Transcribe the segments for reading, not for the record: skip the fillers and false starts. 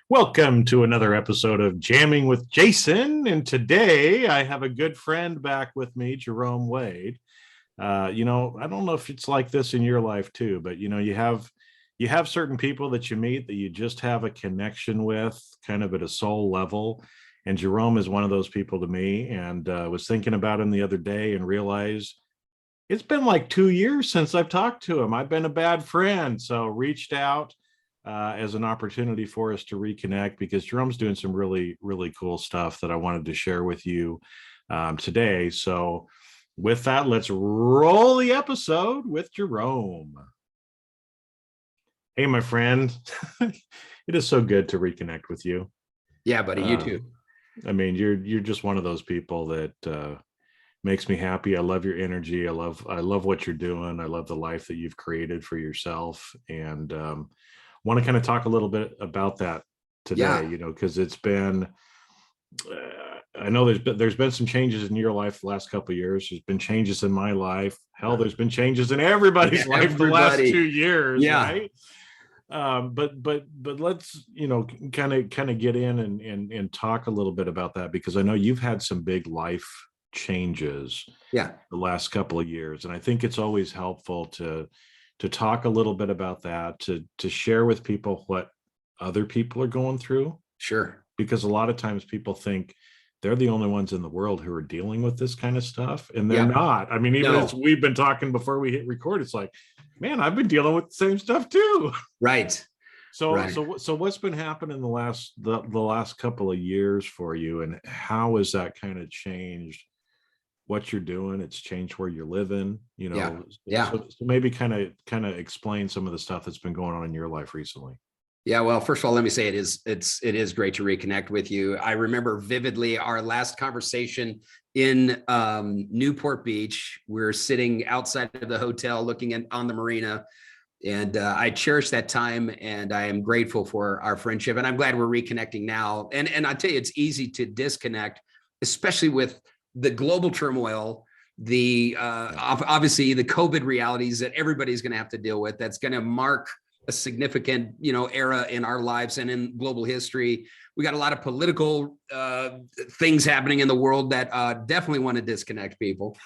Welcome to another episode of Jamming with Jason. And today I have a good friend back with me, Jerome Wade. I don't know if it's like this in your life too, but you have certain people that you meet that you just have a connection with, kind of at a soul level. And Jerome is one of those people to me. And was thinking about him the other day and realized it's been like 2 years since I've talked to him. I've been a bad friend, so reached out as an opportunity for us to reconnect because Jerome's doing some really, really cool stuff that I wanted to share with you today. So with that, let's roll the episode with Jerome. Hey, my friend. It is so good to reconnect with you. Yeah, buddy, you too. I mean, you're just one of those people that makes me happy. I love your energy. I love what you're doing. I love the life that you've created for yourself, and want to kind of talk a little bit about that today. Yeah. Because it's been. I know there's been some changes in your life the last couple of years. There's been changes in my life. Hell, there's been changes in everybody's life the last 2 years. Yeah. Right. But let's kind of get in and talk a little bit about that, because I know you've had some big life changes the last couple of years, and I think it's always helpful to talk a little bit about that, to share with people what other people are going through. Sure. Because a lot of times people think they're the only ones in the world who are dealing with this kind of stuff, and they're not. I mean, even as we've been talking before we hit record, it's like, man, I've been dealing with the same stuff too. Right. So what's been happening the last couple of years for you, and how has that kind of changed what you're doing? It's changed where you're living, So maybe kind of explain some of the stuff that's been going on in your life recently. Yeah, well, first of all, let me say it is great to reconnect with you. I remember vividly our last conversation in Newport Beach. We're sitting outside of the hotel looking on the marina, and I cherish that time, and I am grateful for our friendship, and I'm glad we're reconnecting now. And I tell you, it's easy to disconnect, especially with the global turmoil, the obviously the COVID realities that everybody's going to have to deal with. That's going to mark a significant, era in our lives and in global history. We got a lot of political things happening in the world that definitely want to disconnect people.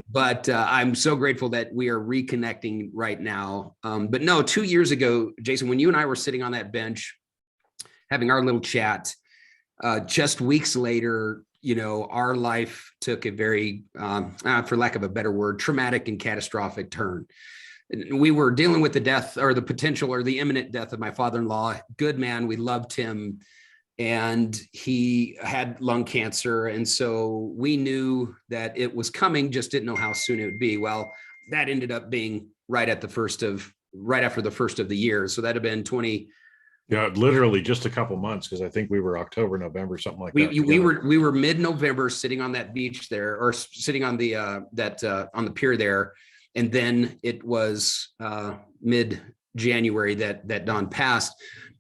But I'm so grateful that we are reconnecting right now. But no, 2 years ago, Jason, when you and I were sitting on that bench having our little chat, just weeks later, our life took a very, for lack of a better word, traumatic and catastrophic turn. We were dealing with the death, or the potential or the imminent death, of my father-in-law. Good man. We loved him. And he had lung cancer. And so we knew that it was coming, just didn't know how soon it would be. Well, that ended up being right after the first of the year. So that'd have been 20. Yeah, literally just a couple months, because I think we were October, November, something like that. We were mid-November sitting on that beach there, or sitting on the on the pier there. And then it was mid-January that Don passed.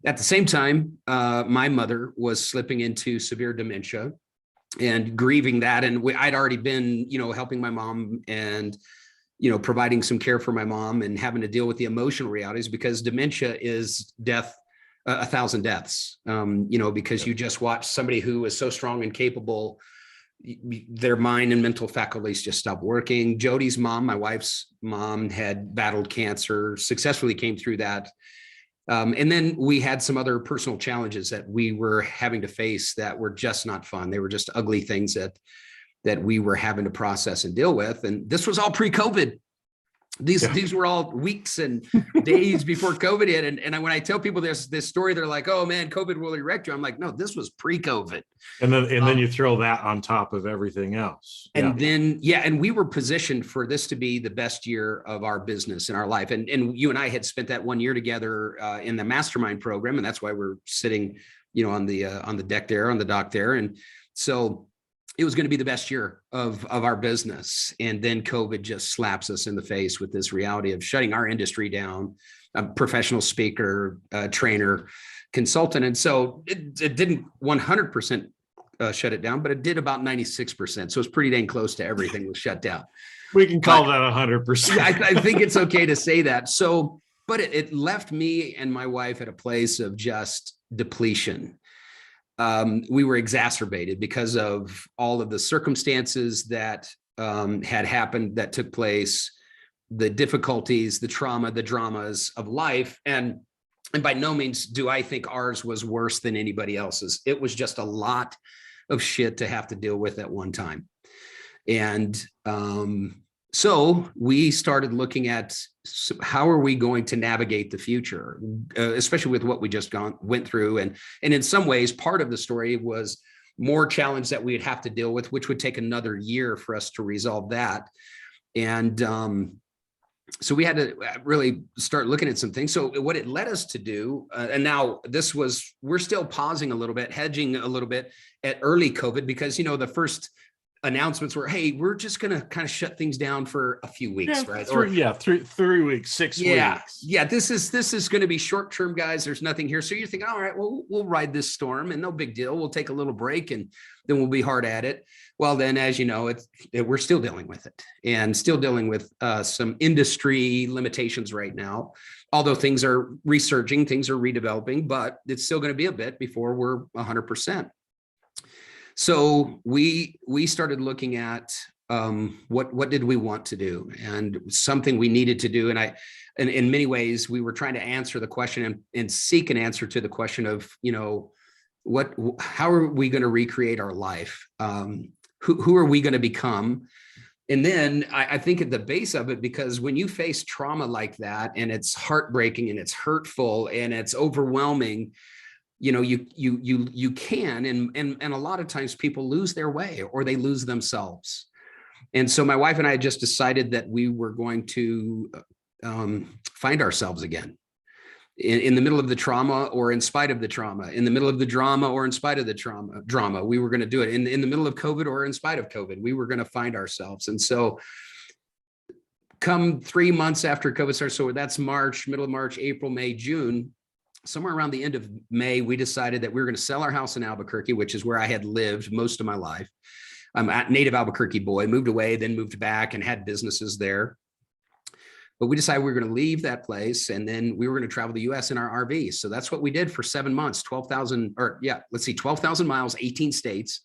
At the same time, my mother was slipping into severe dementia and grieving that. And I'd already been, helping my mom and, providing some care for my mom, and having to deal with the emotional realities, because dementia is death, 1,000 deaths, because you just watch somebody who is so strong and capable, their mind and mental faculties just stop working. Jody's mom, my wife's mom, had battled cancer, successfully came through that. And then we had some other personal challenges that we were having to face that were just not fun. They were just ugly things that we were having to process and deal with. And this was all pre-COVID. These were all weeks and days before COVID hit. And when I tell people this story, they're like, "Oh man, COVID will wreck you." I'm like, "No, this was pre-COVID." And then you throw that on top of everything else. And and we were positioned for this to be the best year of our business in our life. And you and I had spent that 1 year together in the mastermind program, and that's why we're sitting, on the deck there, on the dock there. And so it was going to be the best year of our business. And then COVID just slaps us in the face with this reality of shutting our industry down. A professional speaker, trainer, consultant. And so it didn't 100% shut it down, but it did about 96%. So it's pretty dang close to everything was shut down. We can call that 100%. I think it's okay to say that. So but it left me and my wife at a place of just depletion. We were exacerbated because of all of the circumstances that had happened, that took place, the difficulties, the trauma, the dramas of life. And by no means do I think ours was worse than anybody else's. It was just a lot of shit to have to deal with at one time. And so we started looking at how are we going to navigate the future, especially with what we just went through. And in some ways, part of the story was more challenge that we'd have to deal with, which would take another year for us to resolve that. And so we had to really start looking at some things. So what it led us to do, and now we're still pausing a little bit, hedging a little bit at early COVID, because, the first announcements were, hey, we're just going to kind of shut things down for a few weeks, right? 3 weeks, 6 weeks. Yeah. This is going to be short-term, guys. There's nothing here. So you're thinking, all right, well, we'll ride this storm and no big deal. We'll take a little break and then we'll be hard at it. Well, then, as you know, we're still dealing with it and still dealing with some industry limitations right now. Although things are resurging, things are redeveloping, but it's still going to be a bit before we're 100%. So we started looking at what did we want to do, and something we needed to do. And in many ways, we were trying to answer the question and seek an answer to the question of, how are we going to recreate our life? Who are we going to become? And then I think at the base of it, because when you face trauma like that, and it's heartbreaking and it's hurtful and it's overwhelming, you can, and a lot of times people lose their way or they lose themselves. And so my wife and I had just decided that we were going to find ourselves again in the middle of the trauma or in spite of the trauma, in the middle of the drama or in spite of the drama. We were going to do it in the middle of COVID or in spite of COVID. We were going to find ourselves. And so come 3 months after COVID started, so that's March, middle of March, April, May, June, somewhere around the end of May, we decided that we were going to sell our house in Albuquerque, which is where I had lived most of my life. I'm a native Albuquerque boy, moved away, then moved back and had businesses there. But we decided we were going to leave that place, and then we were going to travel the US in our RV. So that's what we did for 7 months, 12,000 miles, 18 states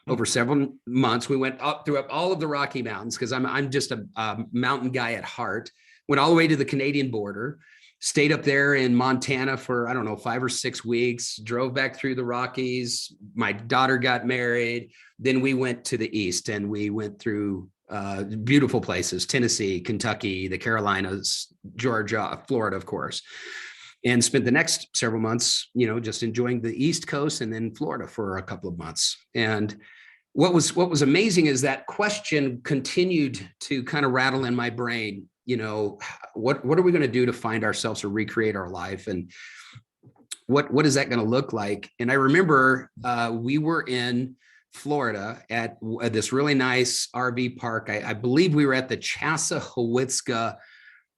over several months. We went up through all of the Rocky Mountains, because I'm just a mountain guy at heart. Went all the way to the Canadian border. Stayed up there in Montana for, 5 or 6 weeks, drove back through the Rockies. My daughter got married. Then we went to the East, and we went through beautiful places, Tennessee, Kentucky, the Carolinas, Georgia, Florida, of course, and spent the next several months, just enjoying the East Coast, and then Florida for a couple of months. And what was amazing is that question continued to kind of rattle in my brain. What are we going to do to find ourselves or recreate our life? And what is that going to look like? And I remember we were in Florida at this really nice RV park. I believe we were at the Chassahowitzka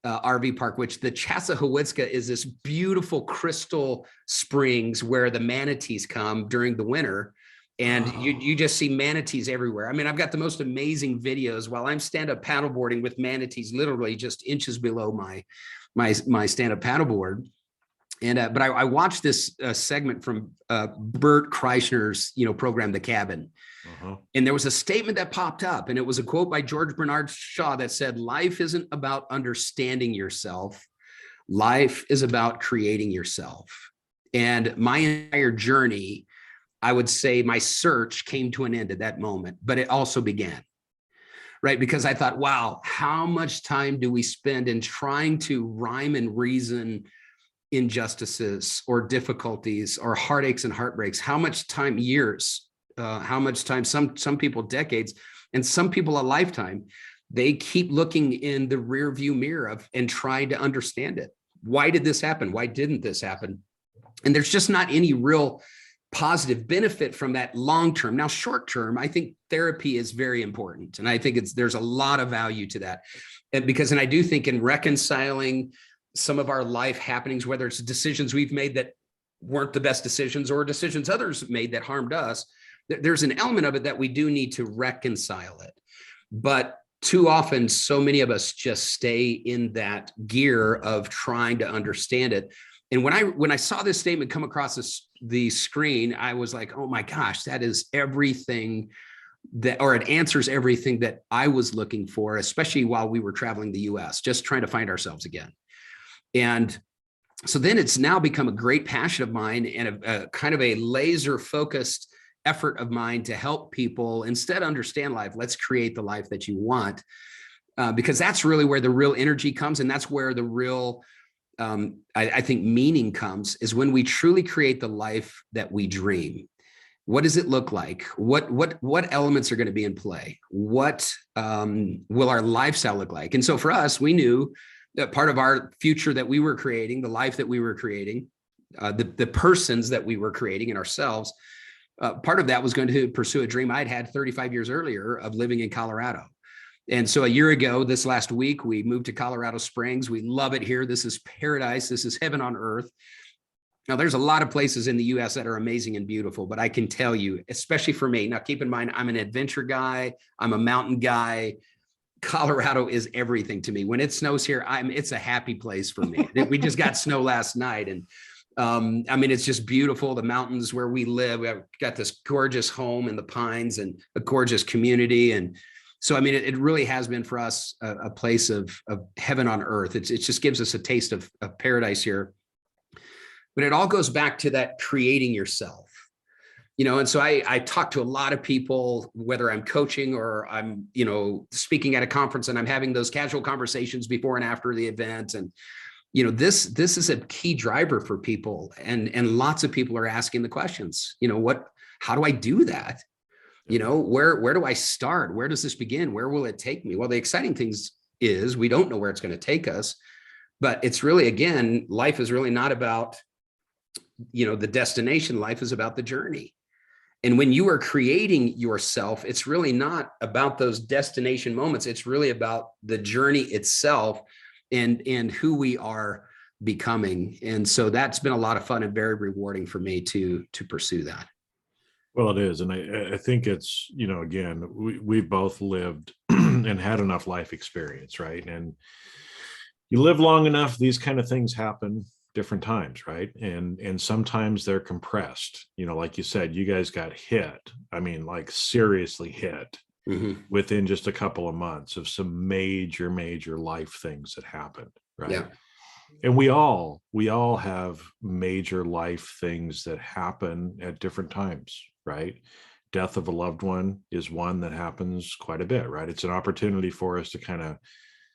RV park, which the Chassahowitzka is this beautiful crystal springs where the manatees come during the winter. And you just see manatees everywhere. I mean, I've got the most amazing videos while I'm stand-up paddleboarding with manatees literally just inches below my stand-up paddleboard. And but I watched this segment from Bert Kreischer's program, The Cabin. And there was a statement that popped up, and it was a quote by George Bernard Shaw that said, "Life isn't about understanding yourself. Life is about creating yourself." And my entire journey, I would say my search came to an end at that moment, but it also began, right? Because I thought, wow, how much time do we spend in trying to rhyme and reason injustices or difficulties or heartaches and heartbreaks? How much time, years, how much time, some people decades, and some people a lifetime, they keep looking in the rear view mirror and trying to understand it. Why did this happen? Why didn't this happen? And there's just not any real positive benefit from that long term. Now, short term, I think therapy is very important. And I think there's a lot of value to that. And I do think in reconciling some of our life happenings, whether it's decisions we've made that weren't the best decisions or decisions others made that harmed us, there's an element of it that we do need to reconcile it. But too often, so many of us just stay in that gear of trying to understand it. And when I saw this statement come across the screen, I was like, oh my gosh, that is everything it answers everything that I was looking for, especially while we were traveling the US, just trying to find ourselves again. And so then it's now become a great passion of mine and a kind of a laser focused effort of mine to help people instead understand life. Let's create the life that you want, because that's really where the real energy comes. And that's where the real, I think, meaning comes, is when we truly create the life that we dream. What does it look like? What elements are going to be in play? What will our lifestyle look like? And so for us, we knew that part of our future that we were creating, the life that we were creating, the persons that we were creating in ourselves, part of that was going to pursue a dream I'd had 35 years earlier of living in Colorado. And so a year ago, this last week, we moved to Colorado Springs. We love it here. This is paradise. This is heaven on earth. Now, there's a lot of places in the US that are amazing and beautiful, but I can tell you, especially for me, now keep in mind, I'm an adventure guy. I'm a mountain guy. Colorado is everything to me. When it snows here, it's a happy place for me. We just got snow last night. And I mean, it's just beautiful. The mountains where we live, we've got this gorgeous home in the pines and a gorgeous community. And so, I mean, it really has been for us a place of heaven on earth. It just gives us a taste of paradise here. But it all goes back to that creating yourself, and so I talk to a lot of people, whether I'm coaching or I'm, speaking at a conference, and I'm having those casual conversations before and after the event. And, this is a key driver for people. And lots of people are asking the questions, how do I do that? Where do I start? Where does this begin? Where will it take me? Well, the exciting thing is we don't know where it's going to take us, but it's really, again, life is really not about, the destination. Life is about the journey. And when you are creating yourself, it's really not about those destination moments. It's really about the journey itself and who we are becoming. And so that's been a lot of fun and very rewarding for me to pursue that. Well, it is. And I think it's, again, we both lived and had enough life experience, right? And you live long enough, these kind of things happen different times, right? And sometimes they're compressed. Like you said, you guys got hit. I mean, like seriously hit within just a couple of months of some major life things that happened, right? Yeah. And we all have major life things that happen at different times, right? Death of a loved one is one that happens quite a bit, right? It's an opportunity for us to kind of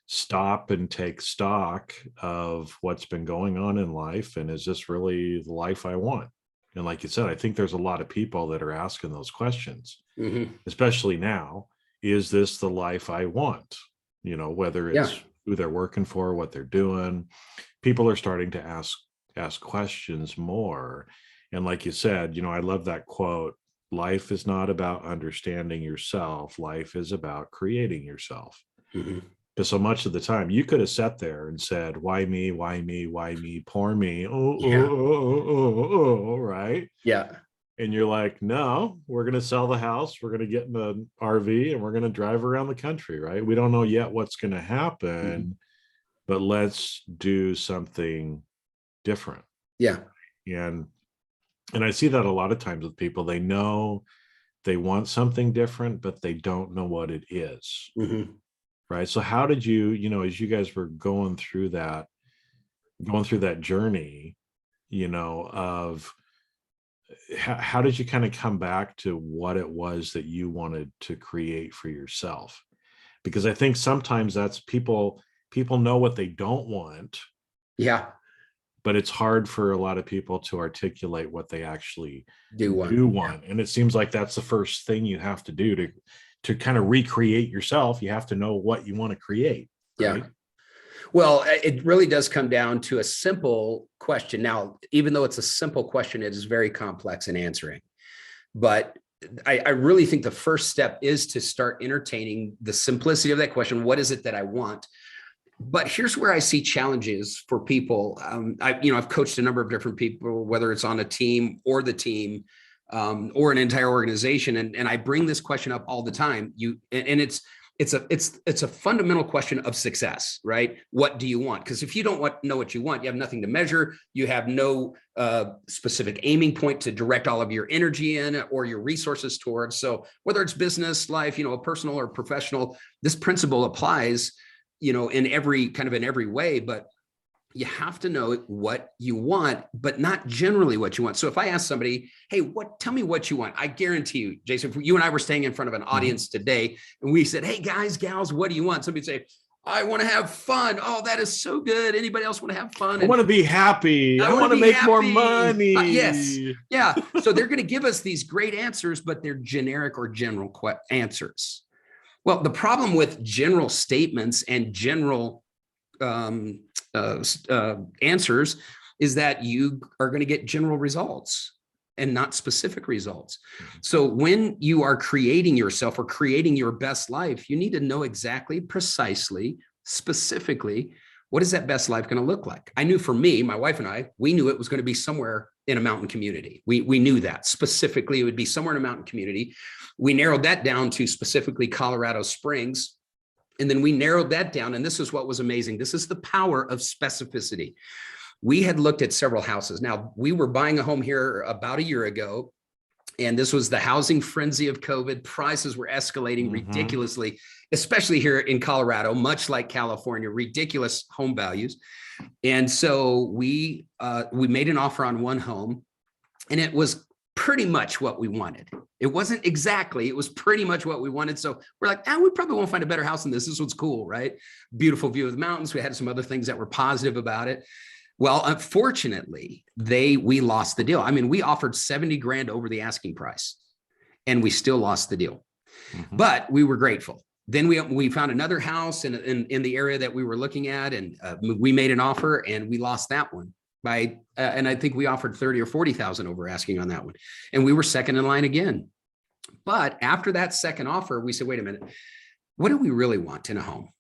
stop and take stock of what's been going on in life. And is this really the life I want? And like you said, I think there's a lot of people that are asking those questions, especially now. Is this the life I want? Whether it's who they're working for, what they're doing, people are starting to ask questions more. And like you said, I love that quote, life is not about understanding yourself. Life is about creating yourself. Because so much of the time you could have sat there and said, why me, why me, why me, poor me, right? Yeah. And you're like, no, we're going to sell the house. We're going to get in the RV and we're going to drive around the country, right? We don't know yet what's going to happen, but let's do something different. Yeah. And I see that a lot of times with people. They know they want something different, but they don't know what it is. Right. So how did you, as you guys were going through that journey, of how did you kind of come back to what it was that you wanted to create for yourself? Because I think sometimes that's people know what they don't want. Yeah. But it's hard for a lot of people to articulate what they actually do want. Yeah. And it seems like that's the first thing you have to do to kind of recreate yourself. You have to know what you want to create. Right? Yeah. Well, it really does come down to a simple question. Now, even though it's a simple question, it is very complex in answering. But I really think the first step is to start entertaining the simplicity of that question. What is it that I want? But here's where I see challenges for people. I've coached a number of different people, whether it's on a team or the team, or an entire organization. And I bring this question up all the time. it's a fundamental question of success, right? What do you want? Because if you don't know what you want, you have nothing to measure. You have no specific aiming point to direct all of your energy in or your resources towards. So whether it's business, life, a personal or professional, this principle applies, in every way. But you have to know what you want, but not generally what you want. So if I ask somebody, hey, tell me what you want, I guarantee you, Jason, if you and I were staying in front of an audience today and we said, hey, guys, gals, what do you want? Somebody'd say, I want to have fun. Oh, that is so good. Anybody else want to have fun? I want to be happy. I want to make more money. Yes. Yeah. So they're going to give us these great answers, but they're generic or general answers. Well, the problem with general statements and general answers is that you are going to get general results and not specific results. So when you are creating yourself or creating your best life, you need to know exactly, precisely, specifically, what is that best life going to look like? I knew for me, my wife and I, we knew it was going to be somewhere in a mountain community. We knew that specifically it would be somewhere in a mountain community. We narrowed that down to specifically Colorado Springs. And then we narrowed that down. And this is what was amazing. This is the power of specificity. We had looked at several houses. Now, we were buying a home here about a year ago, and this was the housing frenzy of COVID. Prices were escalating ridiculously, especially here in Colorado, much like California, ridiculous home values. And so we made an offer on one home, and it was pretty much what we wanted. It wasn't exactly, it was pretty much what we wanted. So we're like, we probably won't find a better house than this. This one's cool, right? Beautiful view of the mountains. We had some other things that were positive about it. Well, unfortunately, we lost the deal. I mean, we offered 70 grand over the asking price and we still lost the deal, but we were grateful. Then we found another house in the area that we were looking at, and we made an offer and we lost that one. And I think we offered 30 or 40,000 over asking on that one. And we were second in line again. But after that second offer, we said, wait a minute, what do we really want in a home?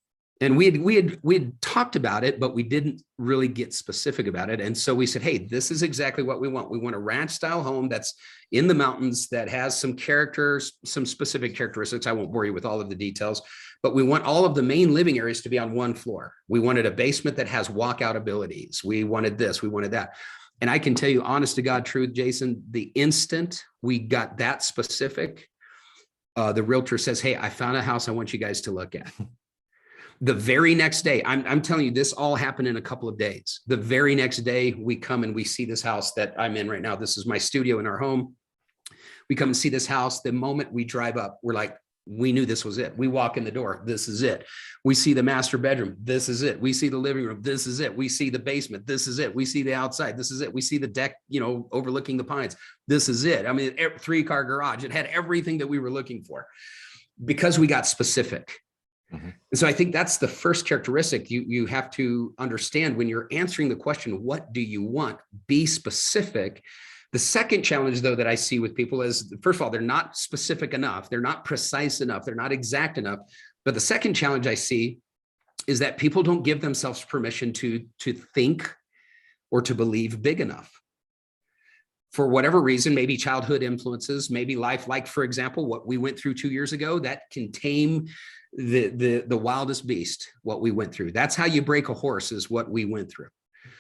And we had talked about it, but we didn't really get specific about it. And so we said, hey, this is exactly what we want. We want a ranch style home that's in the mountains, that has some characters, some specific characteristics. I won't bore you with all of the details, but we want all of the main living areas to be on one floor. We wanted a basement that has walkout abilities. We wanted this, we wanted that. And I can tell you, honest to God truth, Jason, the instant we got that specific, the realtor says, hey, I found a house I want you guys to look at. The very next day, I'm telling you, this all happened in a couple of days. The very next day, we come and we see this house that I'm in right now. This is my studio in our home. We come and see this house. The moment we drive up, we're like, we knew this was it. We walk in the door. This is it. We see the master bedroom. This is it. We see the living room. This is it. We see the basement. This is it. We see the outside. This is it. We see the deck, overlooking the pines. This is it. I mean, 3-car garage. It had everything that we were looking for because we got specific. And so I think that's the first characteristic you have to understand when you're answering the question, what do you want? Be specific. The second challenge, though, that I see with people is, first of all, they're not specific enough. They're not precise enough. They're not exact enough. But the second challenge I see is that people don't give themselves permission to think or to believe big enough. For whatever reason, maybe childhood influences, maybe life, like, for example, what we went through 2 years ago, that can tame the wildest beast, what we went through. That's how you break a horse, is what we went through.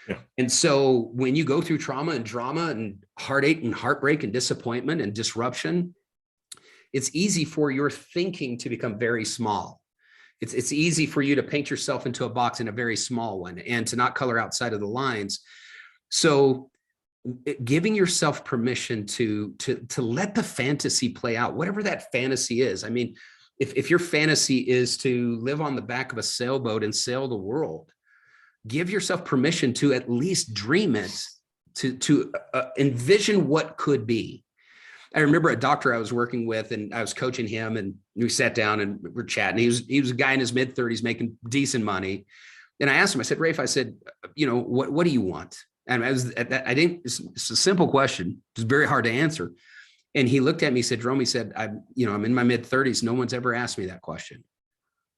Yeah. And so when you go through trauma and drama and heartache and heartbreak and disappointment and disruption, it's easy for your thinking to become very small. It's easy for you to paint yourself into a box, in a very small one, and to not color outside of the lines. So giving yourself permission to let the fantasy play out, whatever that fantasy is. I mean, if your fantasy is to live on the back of a sailboat and sail the world, give yourself permission to at least dream it, to envision what could be. I remember a doctor I was working with, and I was coaching him, and we sat down and we're chatting. He was a guy in his mid-30s making decent money. And I asked him, I said, Rafe, I said, what do you want? And I think it's a simple question. It's very hard to answer. And he looked at me, he said, Romey, said, I'm in my mid-30s. No one's ever asked me that question.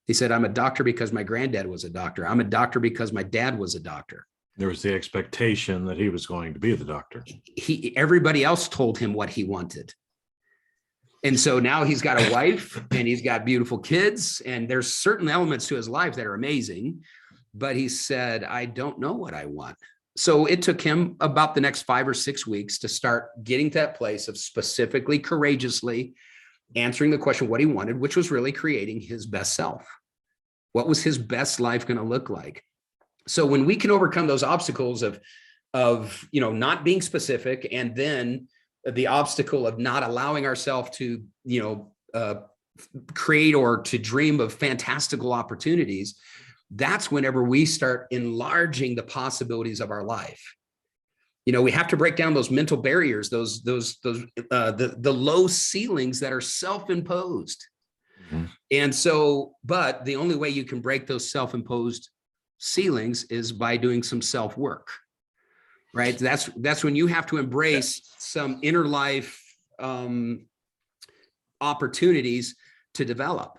He said, I'm a doctor because my granddad was a doctor. I'm a doctor because my dad was a doctor. There was the expectation that he was going to be the doctor. Everybody else told him what he wanted. And so now he's got a wife and he's got beautiful kids, and there's certain elements to his life that are amazing. But he said, I don't know what I want. So it took him about the next 5 or 6 weeks to start getting to that place of specifically, courageously answering the question what he wanted, which was really creating his best self. What was his best life going to look like? So when we can overcome those obstacles of not being specific, and then the obstacle of not allowing ourselves to create or to dream of fantastical opportunities, that's whenever we start enlarging the possibilities of our life. We have to break down those mental barriers, the low ceilings that are self-imposed. Mm-hmm. And so, but the only way you can break those self-imposed ceilings is by doing some self-work, right? That's when you have to embrace some inner life opportunities to develop.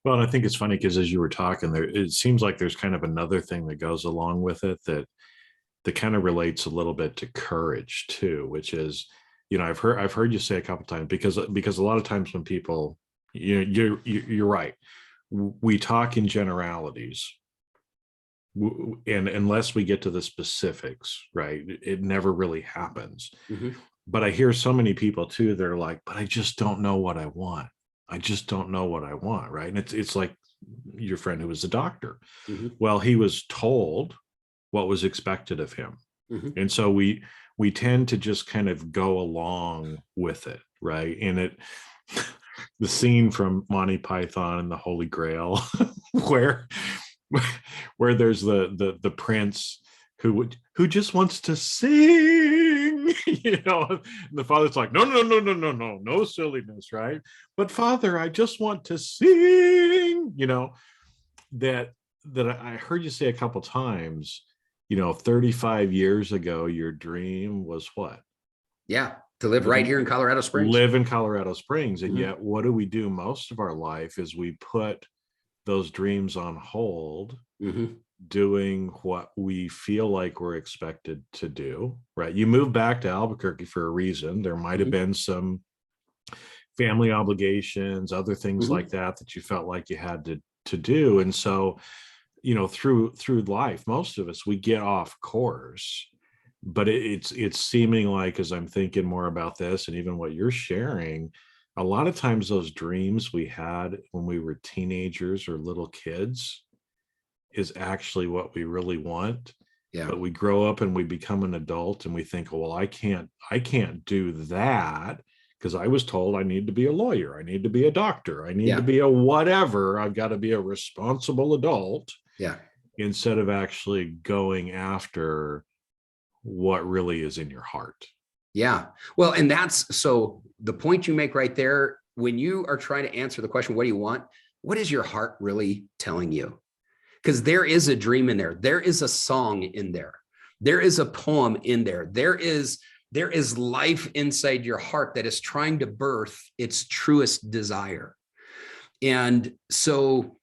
Well, and I think it's funny because as you were talking there, it seems like there's kind of another thing that goes along with it that kind of relates a little bit to courage too, which is, I've heard you say a couple of times, because a lot of times when people, you're right, we talk in generalities, and unless we get to the specifics, right, it never really happens. Mm-hmm. But I hear so many people too, they're like, but I just don't know what I want. I just don't know what I want, right? And it's like your friend who was a doctor. Mm-hmm. Well, he was told what was expected of him. Mm-hmm. And so we tend to just kind of go along with it, right? And the scene from Monty Python and the Holy Grail where there's the prince who just wants to sing, the father's like, no silliness, right? But Father, I just want to sing, that I heard you say a couple times, 35 years ago, your dream was what? Yeah. To live right here in Colorado Springs. Live in Colorado Springs. And mm-hmm. Yet what do we do most of our life is we put those dreams on hold, mm-hmm. doing what we feel like we're expected to do, right? You moved back to Albuquerque for a reason. There might have mm-hmm. been some family obligations, other things mm-hmm. like that you felt like you had to do. And so, through life, most of us, we get off course, but it's seeming like, as I'm thinking more about this and even what you're sharing, a lot of times those dreams we had when we were teenagers or little kids is actually what we really want. Yeah. But we grow up and we become an adult and we think, well, I can't do that because I was told I need to be a lawyer. I need to be a doctor. I need to be a whatever. I've got to be a responsible adult. Yeah. Instead of actually going after what really is in your heart. Yeah. Well, and so the point you make right there, when you are trying to answer the question, what do you want? What is your heart really telling you? Because there is a dream in there. There is a song in there. There is a poem in there. There is life inside your heart that is trying to birth its truest desire. And so,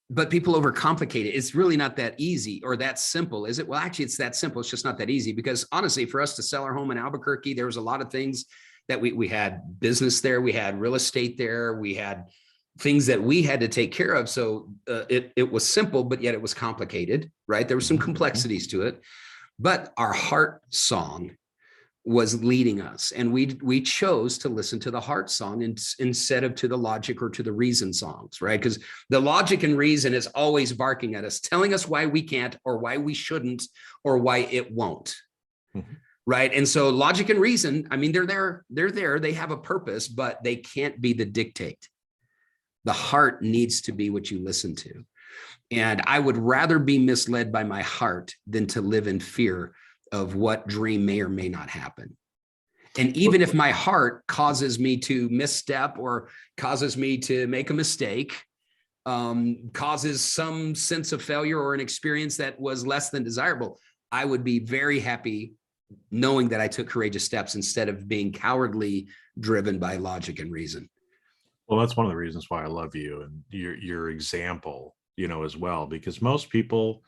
but people overcomplicate it. It's really not that easy or that simple, is it? Well, actually, it's that simple. It's just not that easy, because honestly, for us to sell our home in Albuquerque, there was a lot of things that we had business there. We had real estate there. We had things that we had to take care of. So it was simple, but yet it was complicated, right? There were some complexities to it, but our heart song was leading us. And we chose to listen to the heart song instead of to the logic or to the reason songs, right? Because the logic and reason is always barking at us, telling us why we can't or why we shouldn't or why it won't. Mm-hmm. Right. And so logic and reason, I mean, they're there, they have a purpose, but they can't be the dictate. The heart needs to be what you listen to. And I would rather be misled by my heart than to live in fear of what dream may or may not happen. And even if my heart causes me to misstep or causes me to make a mistake, causes some sense of failure or an experience that was less than desirable, I would be very happy knowing that I took courageous steps instead of being cowardly driven by logic and reason. Well, that's one of the reasons why I love you and your example, as well, because most people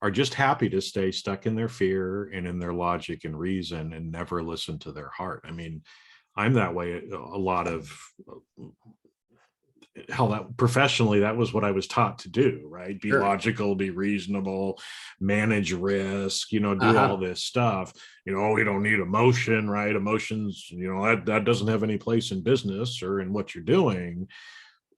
are just happy to stay stuck in their fear and in their logic and reason and never listen to their heart. I mean, I'm that way a lot of hell, that professionally, that was what I was taught to do, right? Be Sure. logical, be reasonable, manage risk, do all this stuff. We don't need emotion, right? Emotions, that doesn't have any place in business or in what you're doing.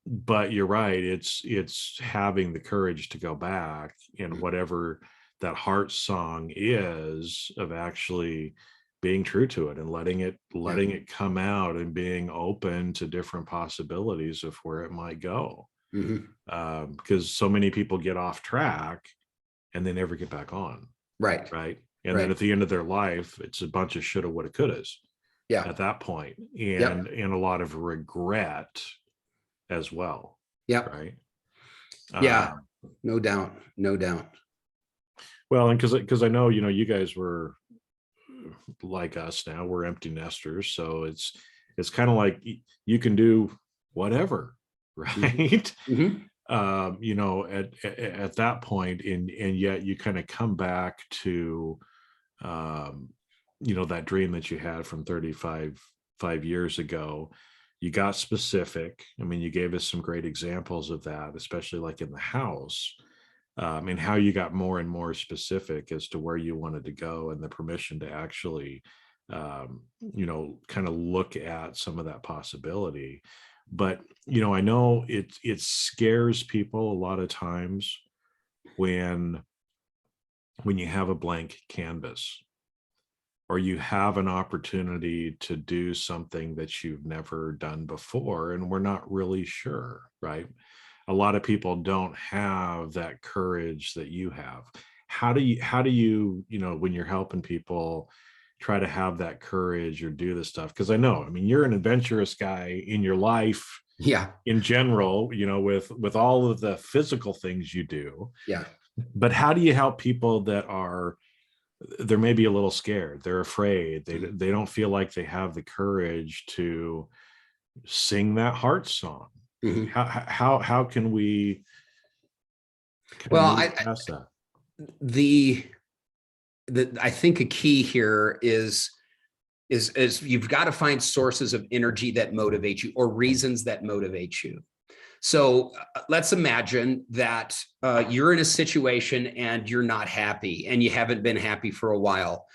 But you're right. It's having the courage to go back and whatever that heart song is, of actually being true to it and letting it come out and being open to different possibilities of where it might go. Because so many people get off track and they never get back on. Right. And then at the end of their life, it's a bunch of shoulda, woulda, couldas. At that point, and a lot of regret as well. Right. No doubt. Well, and because I know, you guys were like us now, we're empty nesters. So it's kind of like you can do whatever, right? At that point, and yet you kind of come back to, that dream that you had from 5 years ago. You got specific. I mean, you gave us some great examples of that, especially like in the house, and how you got more and more specific as to where you wanted to go, and the permission to actually, kind of look at some of that possibility. But, I know it scares people a lot of times when you have a blank canvas, or you have an opportunity to do something that you've never done before, and we're not really sure, right? A lot of people don't have that courage that you have. How do you, when you're helping people, try to have that courage or do this stuff? Because I mean, you're an adventurous guy in your life, in general, with all of the physical things you do. But how do you help people that they're maybe a little scared, they're afraid, they don't feel like they have the courage to sing that heart song? How can we pass that? I think a key here is you've got to find sources of energy that motivate you, or reasons that motivate you. So let's imagine that you're in a situation and you're not happy, and you haven't been happy for a while,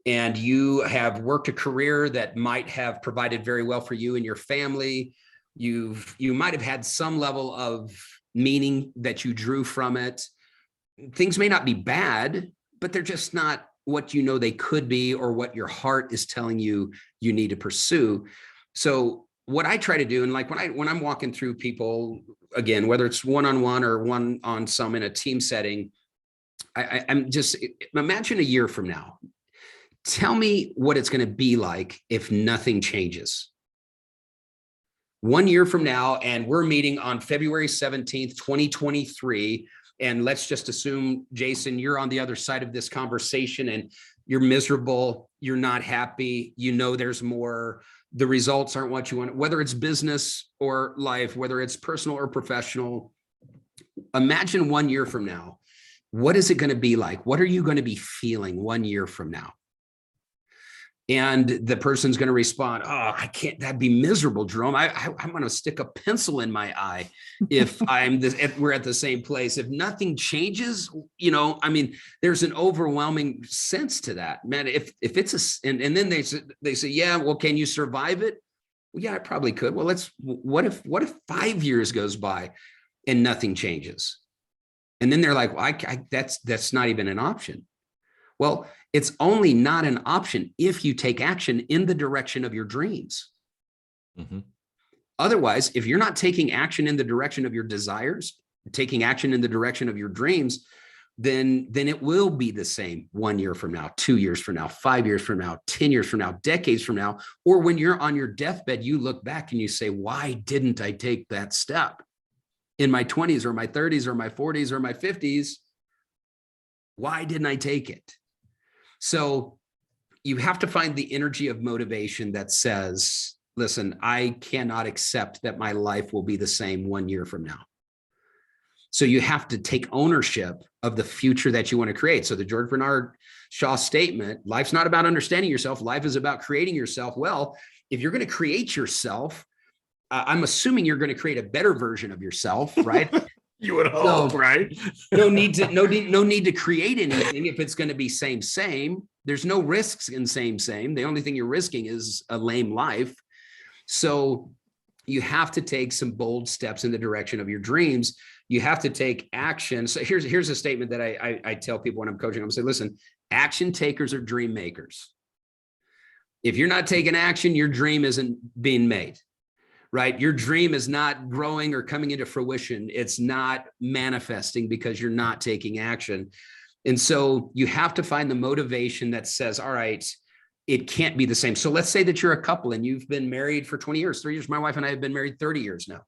and you have worked a career that might have provided very well for you and your family. You might have had some level of meaning that you drew from it. Things may not be bad, but they're just not what they could be, or what your heart is telling you need to pursue. So what I try to do, and like when I'm walking through people, again, whether it's one-on-one or one on some in a team setting, I'm just, imagine a year from now. Tell me what it's going to be like if nothing changes. 1 year from now, and we're meeting on February 17th, 2023. And let's just assume, Jason, you're on the other side of this conversation and you're miserable. You're not happy. There's more. The results aren't what you want, whether it's business or life, whether it's personal or professional. Imagine 1 year from now. What is it going to be like? What are you going to be feeling 1 year from now? And the person's going to respond, "Oh, I can't, that'd be miserable, Jerome. I'm going to stick a pencil in my eye if we're at the same place. If nothing changes, I mean, there's an overwhelming sense to that, man. If it's and then they say, yeah, well, can you survive it? Well, yeah, I probably could. Well, what if 5 years goes by and nothing changes? And then they're like, well, that's not even an option. Well, it's only not an option if you take action in the direction of your dreams. Otherwise, if you're not taking action in the direction of your desires, taking action in the direction of your dreams, then it will be the same 1 year from now, 2 years from now, 5 years from now, 10 years from now, decades from now. Or when you're on your deathbed, you look back and you say, why didn't I take that step in my 20s or my 30s or my 40s or my 50s? Why didn't I take it? So you have to find the energy of motivation that says, listen, I cannot accept that my life will be the same 1 year from now. So you have to take ownership of the future that you want to create. So the George Bernard Shaw statement, life's not about understanding yourself. Life is about creating yourself. Well, if you're going to create yourself, I'm assuming you're going to create a better version of yourself, right? You would hope, So, right? no need to create anything if it's going to be same. There's no risks in same. The only thing you're risking is a lame life. So you have to take some bold steps in the direction of your dreams. You have to take action. So here's a statement that I tell people when I'm coaching. I'm saying, listen, action takers are dream makers. If you're not taking action, your dream isn't being made, right? Your dream is not growing or coming into fruition. It's not manifesting because you're not taking action. And so you have to find the motivation that says, all right, it can't be the same. So let's say that you're a couple and you've been married for 20 years, 3 years. My wife and I have been married 30 years now.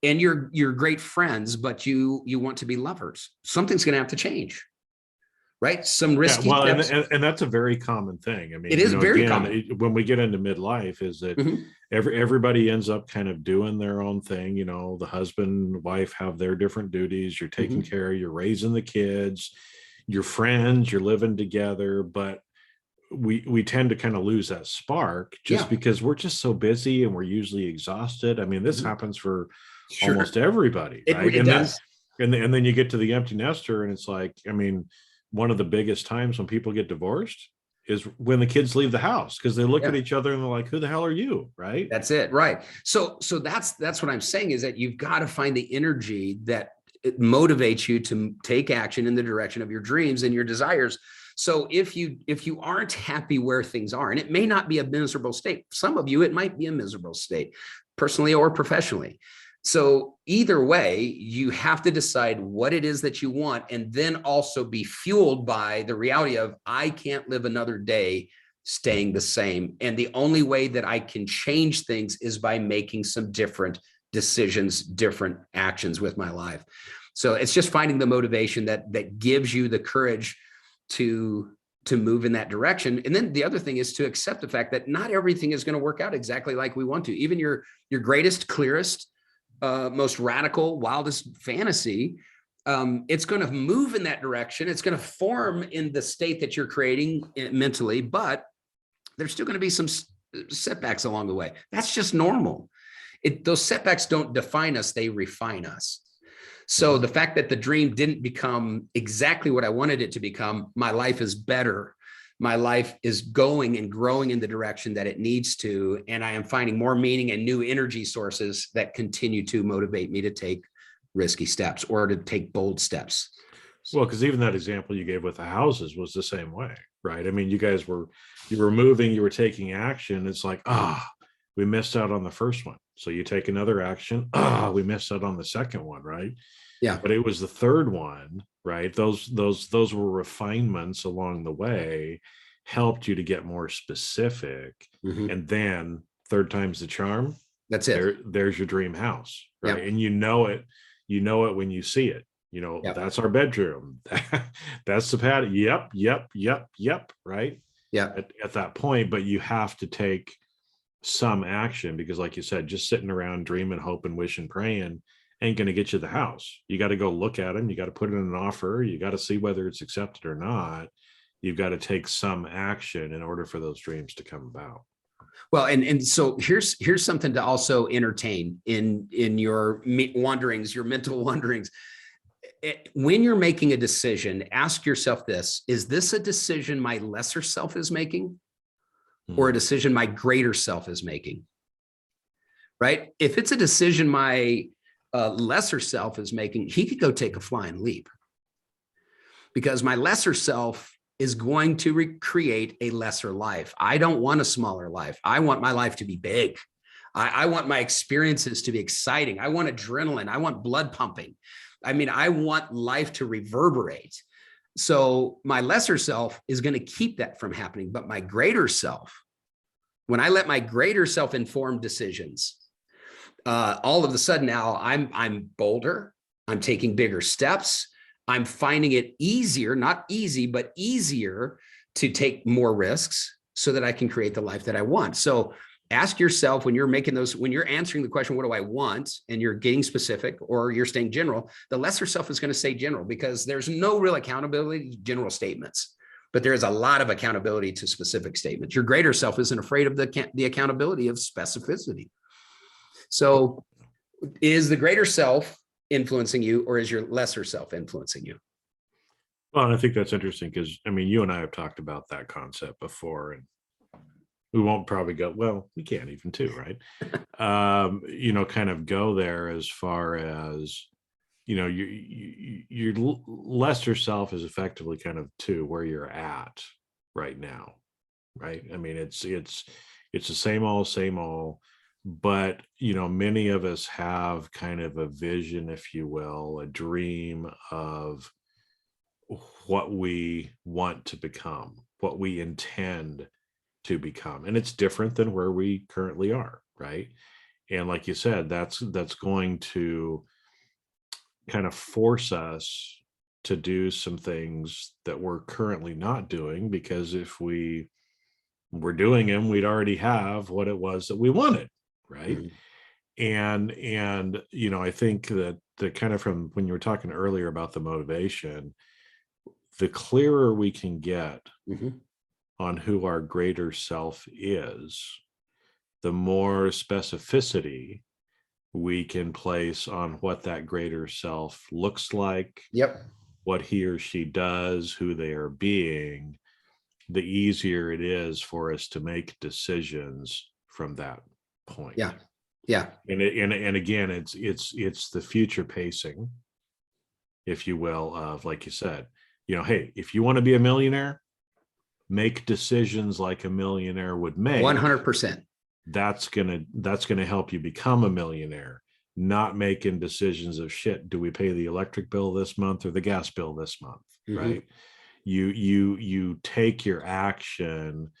And you're great friends, but you want to be lovers. Something's going to have to change, right? Some risky steps. And that's a very common thing. I mean, it is very common. When we get into midlife, is that everybody ends up kind of doing their own thing. You know, the husband and wife have their different duties. You're taking care, you're raising the kids, you're friends, you're living together, but we tend to kind of lose that spark just because we're just so busy and we're usually exhausted. I mean, this happens for almost everybody, right? It does. And then you get to the empty nester, and it's like, I mean, one of the biggest times when people get divorced is when the kids leave the house, because they look at each other and they're like, who the hell are you? Right. That's it. Right. So that's what I'm saying, is that you've got to find the energy that it motivates you to take action in the direction of your dreams and your desires. So if you aren't happy where things are, and it may not be a miserable state, some of you, it might be a miserable state, personally or professionally. So either way, you have to decide what it is that you want, and then also be fueled by the reality of, I can't live another day staying the same. And the only way that I can change things is by making some different decisions, different actions with my life. So it's just finding the motivation that gives you the courage to move in that direction. And then the other thing is to accept the fact that not everything is going to work out exactly like we want to. Even your greatest, clearest, most radical, wildest fantasy, it's going to move in that direction. It's going to form in the state that you're creating mentally, but there's still going to be some setbacks along the way. That's just normal. Those setbacks don't define us, they refine us. So the fact that the dream didn't become exactly what I wanted it to become, my life is better. My life is going and growing in the direction that it needs to. And I am finding more meaning and new energy sources that continue to motivate me to take risky steps or to take bold steps. Well, because even that example you gave with the houses was the same way, right? I mean, you were moving, you were taking action. It's like, we missed out on the first one. So you take another action. We missed out on the second one, right? Yeah. But it was the third one, right? Those were refinements along the way, helped you to get more specific. And then third time's the charm. That's it. There's your dream house, right? Yep. And you know it when you see it. You know, that's our bedroom. That's the pad. Yep. Right. Yeah. At that point, but you have to take some action, because like you said, just sitting around dreaming, hoping, wishing, praying ain't going to get you the house. You got to go look at them. You got to put in an offer. You got to see whether it's accepted or not. You've got to take some action in order for those dreams to come about. Well, and so here's something to also entertain in your wanderings, your mental wanderings. When you're making a decision, ask yourself this: is this a decision my lesser self is making, or a decision my greater self is making? Right? If it's a decision my lesser self is making, he could go take a flying leap, because my lesser self is going to recreate a lesser life. I don't want a smaller life. I want my life to be big. I want my experiences to be exciting. I want adrenaline. I want blood pumping. I mean, I want life to reverberate. So my lesser self is going to keep that from happening. But my greater self, when I let my greater self inform decisions, all of a sudden now I'm bolder. I'm taking bigger steps. I'm finding it easier, not easy, but easier to take more risks so that I can create the life that I want. So ask yourself when you're making those, when you're answering the question, what do I want? And you're getting specific or you're staying general, the lesser self is going to say general, because there's no real accountability to general statements, but there is a lot of accountability to specific statements. Your greater self isn't afraid of the accountability of specificity. So is the greater self influencing you, or is your lesser self influencing you? Well, and I think that's interesting because, I mean, you and I have talked about that concept before, and we won't probably go, well, we can't even too, right? Kind of go there as far as, your lesser self is effectively kind of to where you're at right now, right? I mean, it's the same old, but, many of us have kind of a vision, if you will, a dream of what we want to become, what we intend to become. And it's different than where we currently are, right? And like you said, that's going to kind of force us to do some things that we're currently not doing, because if we were doing them, we'd already have what it was that we wanted, right? And I think that the kind of, from when you were talking earlier about the motivation, the clearer we can get on who our greater self is, the more specificity we can place on what that greater self looks like, what he or she does, who they are being, the easier it is for us to make decisions from that point. And again, it's the future pacing, if you will, of, like you said, hey, if you want to be a millionaire, make decisions like a millionaire would make. 100%. That's gonna help you become a millionaire, not making decisions of, shit, do we pay the electric bill this month or the gas bill this month, right? You take your action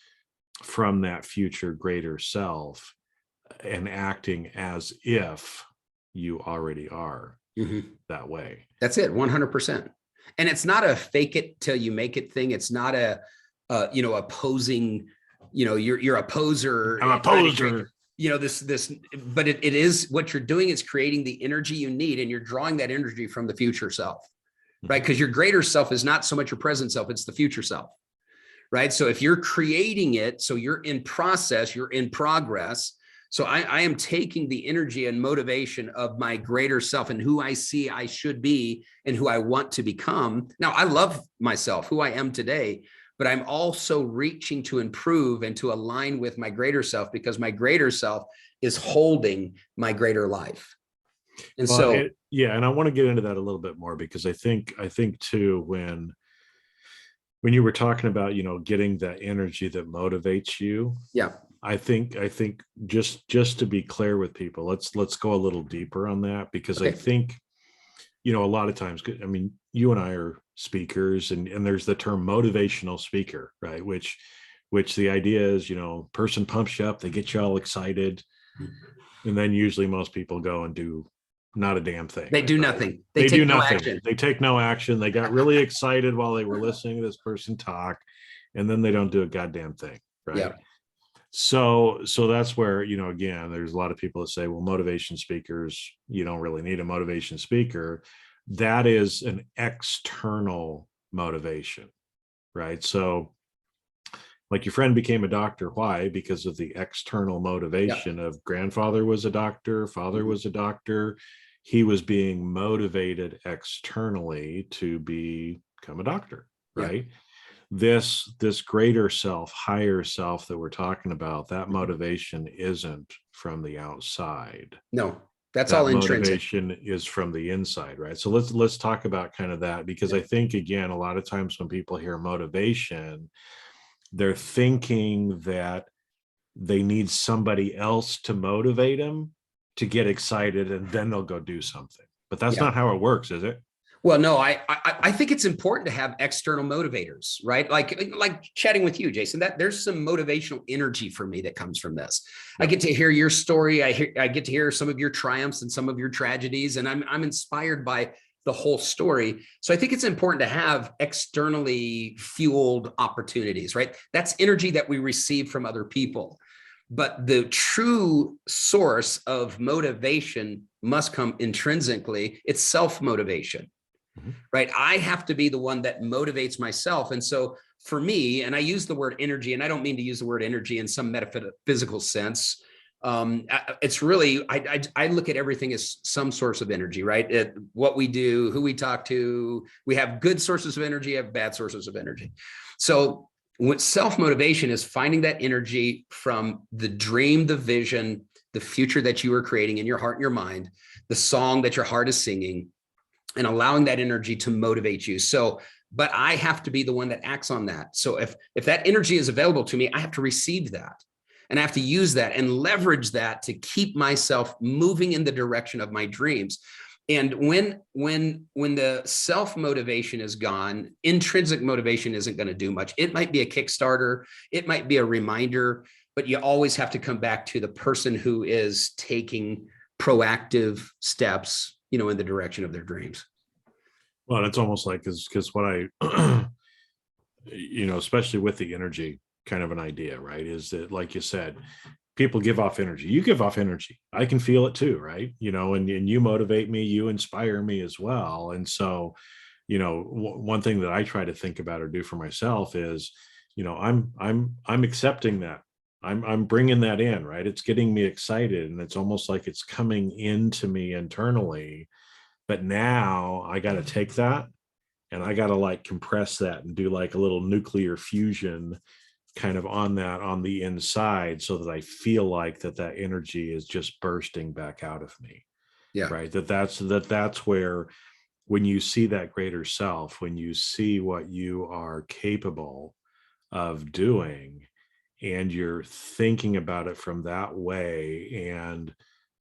from that future greater self and acting as if you already are that way. That's it, 100%. And it's not a fake it till you make it thing. It's not a opposing, you're a poser. I'm a poser. But it is, what you're doing is creating the energy you need, and you're drawing that energy from the future self, right? Because your greater self is not so much your present self, it's the future self, right? So if you're creating it, so you're in process, you're in progress. So I am taking the energy and motivation of my greater self and who I see I should be and who I want to become. Now, I love myself, who I am today, but I'm also reaching to improve and to align with my greater self, because my greater self is holding my greater life. And and I want to get into that a little bit more, because I think too, when you were talking about, getting that energy that motivates you. I think just to be clear with people, let's go a little deeper on that, because I think, a lot of times, I mean, you and I are speakers, and there's the term motivational speaker, right? Which the idea is, person pumps you up, they get you all excited. And then usually most people go and do not a damn thing. They do nothing. They do nothing. They take no action. They got really excited while they were listening to this person talk, and then they don't do a goddamn thing, right? So that's where, again, there's a lot of people that say, well, motivation speakers, you don't really need a motivation speaker. That is an external motivation, right? So like, your friend became a doctor. Why? Because of the external motivation of grandfather was a doctor, father was a doctor. He was being motivated externally to become a doctor, right? This greater self, higher self that we're talking about, that motivation isn't from the outside. No, that's all intrinsic. Motivation is from the inside, right? So let's talk about kind of that, because I think, again, a lot of times when people hear motivation, they're thinking that they need somebody else to motivate them to get excited, and then they'll go do something. But that's not how it works, is it? Well, no, I think it's important to have external motivators, right? Like chatting with you, Jason, that there's some motivational energy for me that comes from this. I get to hear your story. I get to hear some of your triumphs and some of your tragedies, and I'm inspired by the whole story. So I think it's important to have externally fueled opportunities, right? That's energy that we receive from other people. But the true source of motivation must come intrinsically. It's self-motivation, right? I have to be the one that motivates myself. And so for me, and I use the word energy, and I don't mean to use the word energy in some metaphysical sense. It's really, I look at everything as some source of energy, right? What we do, who we talk to, we have good sources of energy, have bad sources of energy. So what self-motivation is finding that energy from the dream, the vision, the future that you are creating in your heart and your mind, the song that your heart is singing, and allowing that energy to motivate you. So, but I have to be the one that acts on that. So if that energy is available to me, I have to receive that. And I have to use that and leverage that to keep myself moving in the direction of my dreams. And when the self-motivation is gone, intrinsic motivation isn't going to do much. It might be a Kickstarter, it might be a reminder, but you always have to come back to the person who is taking proactive steps, in the direction of their dreams. Well, it's almost like, because what I, especially with the energy kind of an idea, right, is that, like you said, people give off energy. You give off energy. I can feel it too, right? And you motivate me, you inspire me as well. And so, one thing that I try to think about or do for myself is, I'm accepting that. I'm bringing that in, right? It's getting me excited, and it's almost like it's coming into me internally. But now I got to take that and I got to like compress that and do like a little nuclear fusion kind of on the inside, so that I feel like that energy is just bursting back out of me. Yeah. Right. That's where, when you see that greater self, when you see what you are capable of doing, and you're thinking about it from that way, and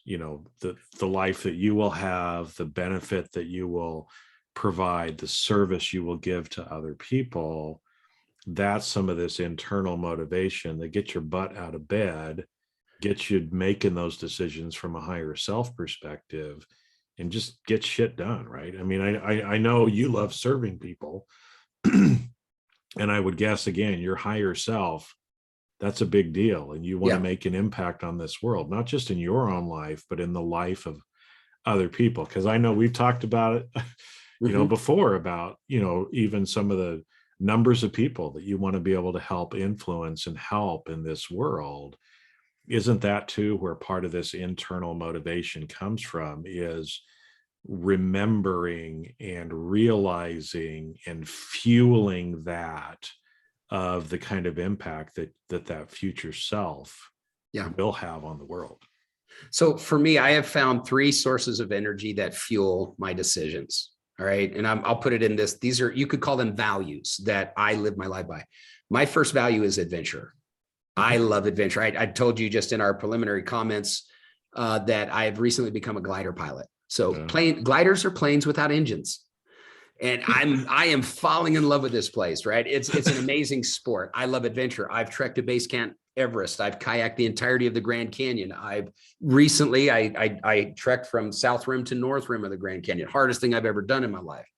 the life that you will have, the benefit that you will provide, the service you will give to other people, that's some of this internal motivation that gets your butt out of bed, gets you making those decisions from a higher self perspective, and just get shit done, right? I mean, I know you love serving people, and I would guess, again, your higher self, that's a big deal, and you want to make an impact on this world, not just in your own life, but in the life of other people. Because I know we've talked about it before, about even some of the numbers of people that you want to be able to help influence and help in this world. Isn't that too where part of this internal motivation comes from, is remembering and realizing and fueling that of the kind of impact that future self will have on the world? So for me, I have found 3 sources of energy that fuel my decisions. All right. And I'll put it in this. These are, you could call them values that I live my life by. My first value is adventure. I love adventure. I told you just in our preliminary comments that I have recently become a glider pilot. So gliders are planes without engines. And I am falling in love with this place, right? It's an amazing sport. I love adventure. I've trekked to base camp Everest. I've kayaked the entirety of the Grand Canyon. I've recently, I trekked from South Rim to North Rim of the Grand Canyon. Hardest thing I've ever done in my life.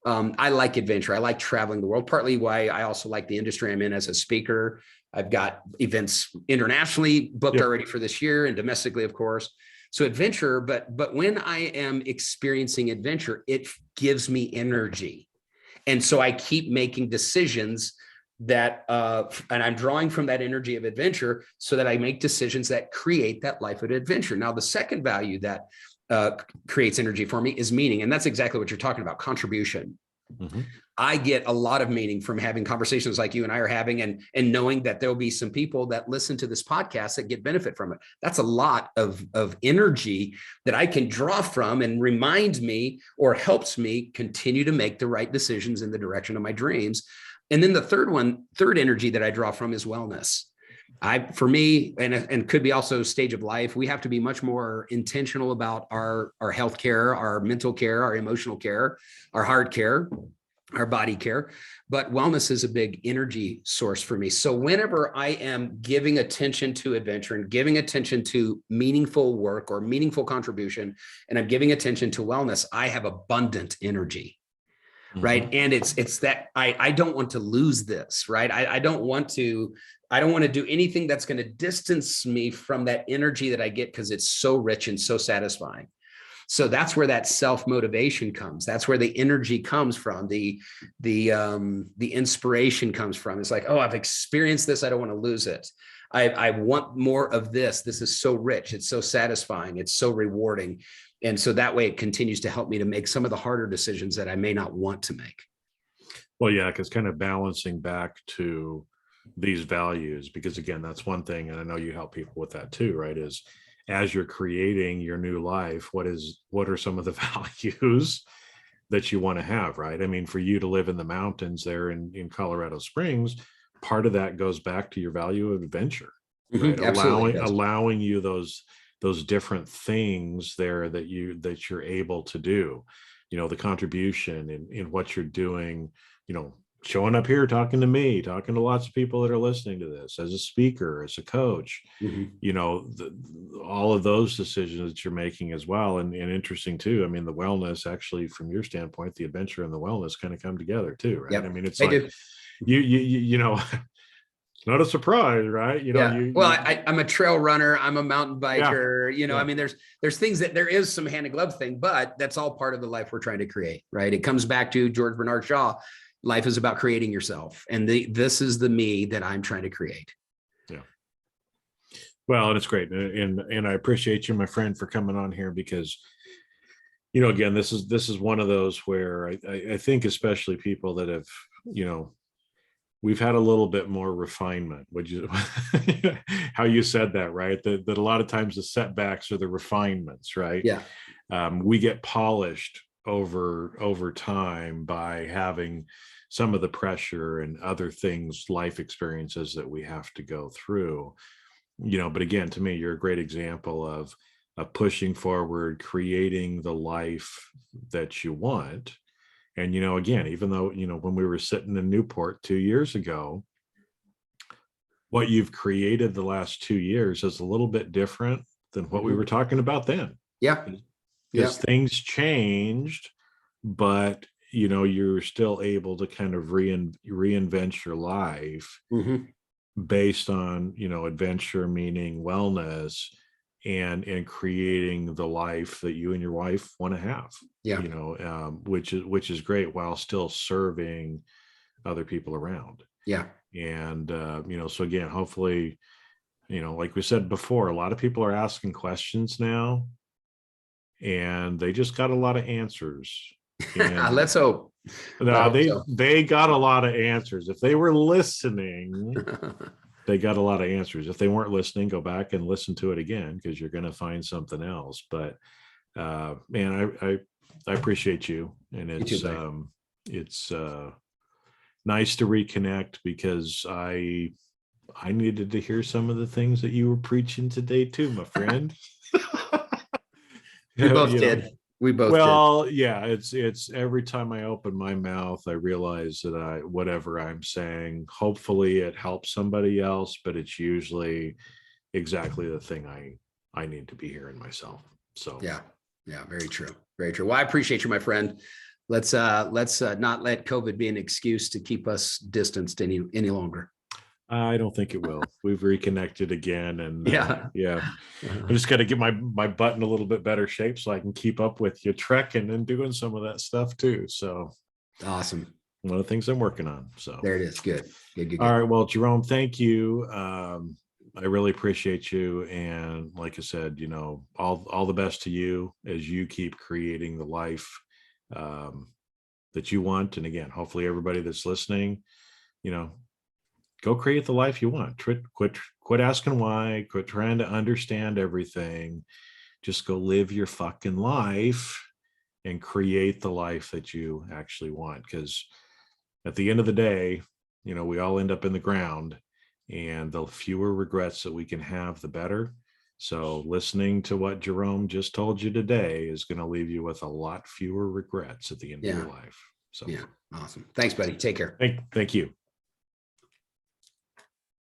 I like adventure. I like traveling the world, partly why I also like the industry I'm in as a speaker. I've got events internationally booked already for this year, and domestically, of course. So adventure, but when I am experiencing adventure, it gives me energy. And so I keep making decisions that, and I'm drawing from that energy of adventure so that I make decisions that create that life of adventure. Now, the second value that creates energy for me is meaning. And that's exactly what you're talking about, contribution. I get a lot of meaning from having conversations like you and I are having, and knowing that there'll be some people that listen to this podcast that get benefit from it. That's a lot of energy that I can draw from, and reminds me or helps me continue to make the right decisions in the direction of my dreams. And then the third energy that I draw from is wellness. For me, and could be also stage of life, we have to be much more intentional about our health care, our mental care, our emotional care, our heart care, our body care. But wellness is a big energy source for me. So whenever I am giving attention to adventure and giving attention to meaningful work or meaningful contribution, and I'm giving attention to wellness, I have abundant energy. right? And it's that I don't want to lose this, right? I don't want to do anything that's going to distance me from that energy that I get, because it's so rich and so satisfying. So that's where that self-motivation comes. That's where the energy comes from. The inspiration comes from. It's like, oh, I've experienced this. I don't want to lose it. I want more of this. This is so rich. It's so satisfying. It's so rewarding. And so that way it continues to help me to make some of the harder decisions that I may not want to make. Well, yeah, because kind of balancing back to these values, because again, that's one thing. And I know you help people with that too, right? Is as you're creating your new life, what are some of the values that you want to have, right? I mean, for you to live in the mountains there in Colorado Springs, part of that goes back to your value of adventure, right? Allowing you those different things there that you're able to do, the contribution in what you're doing, showing up here, talking to me, talking to lots of people that are listening to this, as a speaker, as a coach, all of those decisions that you're making as well. And interesting too, I mean, the wellness, actually, from your standpoint, the adventure and the wellness kind of come together too, right? Yep, I mean, it's like you it's not a surprise, right? I'm a trail runner. I'm a mountain biker. I mean, there's things that there is some hand in glove thing, but that's all part of the life we're trying to create, right? It comes back to George Bernard Shaw. Life is about creating yourself. And this is the me that I'm trying to create. Yeah. Well, and it's great. And I appreciate you, my friend, for coming on here, because, again, this is one of those where I think, especially people that have, we've had a little bit more refinement, which is how you said that, right? That a lot of times the setbacks are the refinements, right? Yeah. We get polished over time by having some of the pressure and other things, life experiences that we have to go through, but again, to me, you're a great example of pushing forward, creating the life that you want. And, again, even though, when we were sitting in Newport 2 years ago, what you've created the last 2 years is a little bit different than what we were talking about then. Yeah. Because things changed, but, you're still able to kind of reinvent your life based on, adventure, meaning wellness, and creating the life that you and your wife want to have, which is great, while still serving other people around. Yeah. And, so again, hopefully, like we said before, a lot of people are asking questions now, and they just got a lot of answers. Let's hope. No, they got a lot of answers. If they were listening, they got a lot of answers. If they weren't listening, go back and listen to it again, because you're going to find something else. But man, I appreciate you, and it's nice to reconnect, because I needed to hear some of the things that you were preaching today too, my friend. We both did. We both did. Well, yeah, it's every time I open my mouth, I realize that whatever I'm saying, hopefully it helps somebody else, but it's usually exactly the thing I need to be hearing myself. So yeah, very true. Very true. Well, I appreciate you, my friend. Let's not let COVID be an excuse to keep us distanced any longer. I don't think it will. We've reconnected again, and yeah. I just got to get my butt in a little bit better shape so I can keep up with you trekking and doing some of that stuff too. So awesome. One of the things I'm working on. So there it is. Good. All right. Well, Jerome, thank you. I really appreciate you. And like I said, all the best to you as you keep creating the life that you want. And again, hopefully everybody that's listening, go create the life you want. Quit asking why. Quit trying to understand everything. Just go live your fucking life and create the life that you actually want. Because at the end of the day, we all end up in the ground, and the fewer regrets that we can have, the better. So listening to what Jerome just told you today is going to leave you with a lot fewer regrets at the end of your life. So yeah, awesome. Thanks, buddy. Take care. Thank you.